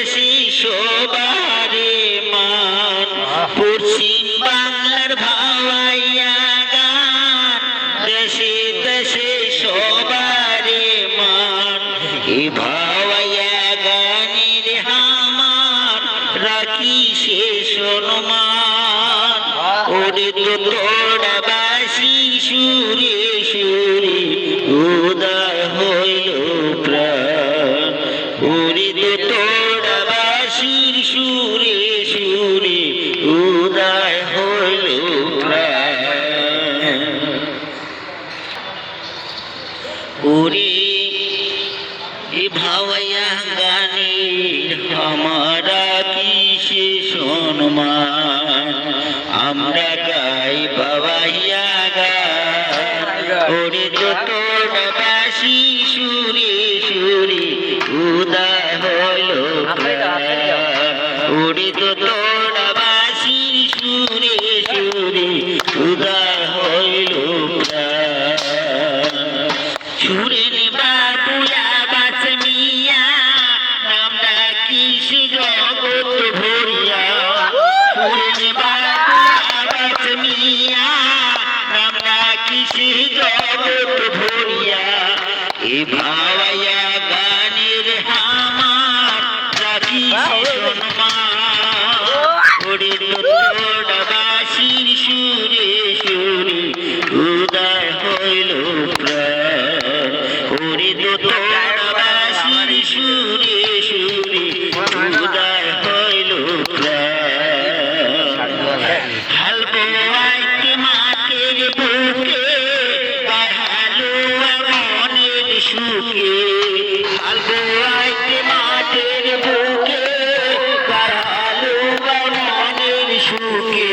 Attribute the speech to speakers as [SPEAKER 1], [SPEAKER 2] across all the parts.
[SPEAKER 1] দেশে সবারে মান, পশ্চিম বাংলার ভাওয়াইয়া গান, দেশে দেশে সবারে মান। এ ভাওয়াইয়া গানের হামান রাখি সে সম্মান। ওরে তো তোরা বাসি সুরে সুরে উদয় হইল প্রাণ। ওরে তো তোরা বাসির সুরে সুরে উদয় হইল প্রাণ। ওরে এ ভাওয়াইয়া গানের আমারা কিসে সম্মান, আমরা গাই ভাওয়াইয়া গান। ওরে তো তোরা বাসি সুরে সুরে উদয় হইল প্রাণ। ওরে তো তোরা বাসির সুরে সুরে উদয় হইল প্রাণ। সুরের বাবুয়া বাস মিয়া নাম ডাকিস জগৎ ভরিয়া। সুরের বাবুয়া বাস মিয়া নাম ডাকিস জগৎ ভরিয়া। এ ভাওয়াইয়া গানের হামান রাখিস সম্মান। ওরে তোরা বাসির সুরে সুরে উদয় হইল প্রাণ। ওরে তোরা বাসির সুরে সুরে উদয় হইল প্রাণ। হালবো আইতে মাঠের বুকে হালুয়া মনের সুখে। হালবো আইতে মাঠের বুকে হালুয়া মনের সুখে।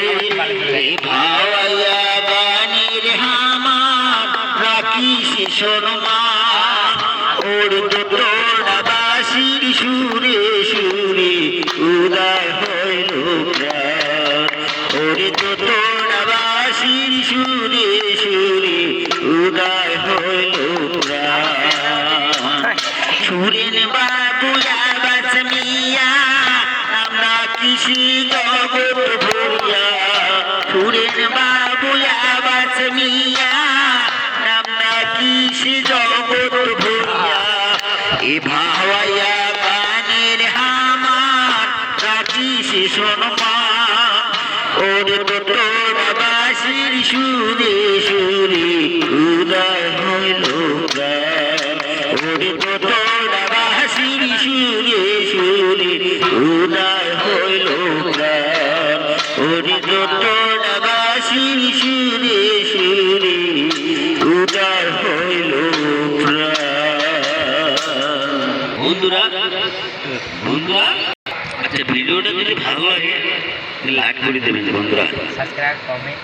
[SPEAKER 1] এই ভাওয়াইয়া গানের হামান রাখিস সম্মান। ওর তোরা বাসির সুরে সুরে উদয় হইল প্রাণ। ওরে তোরা বাসির সুরে সুরে উদয় হইল প্রাণ। সুরের বাবুয়া বাস মিয়া আমরা কৃষি জগৎ ভরিয়া। সুরের বাবুয়া বাস মিয়া আমরা কৃষি জগৎ ভরিয়া। এ ভাওয়াইয়া গানের হামান রাখিস সম্মান। ওরে তোরা বাসির সুরে সুরে উদয় হইল প্রাণ। ওরে তোরা বাসির সুরে সুরে উদয় হইল প্রাণ। ওরে তোরা বাসির সুরে সুরে উদয় হইল প্রাণ। বন্ধুরা বন্ধুরা আচ্ছা ভিডিওটা যদি ভালো লাগে লাইক করে দেবেন বন্ধুরা।
[SPEAKER 2] Subscribe comment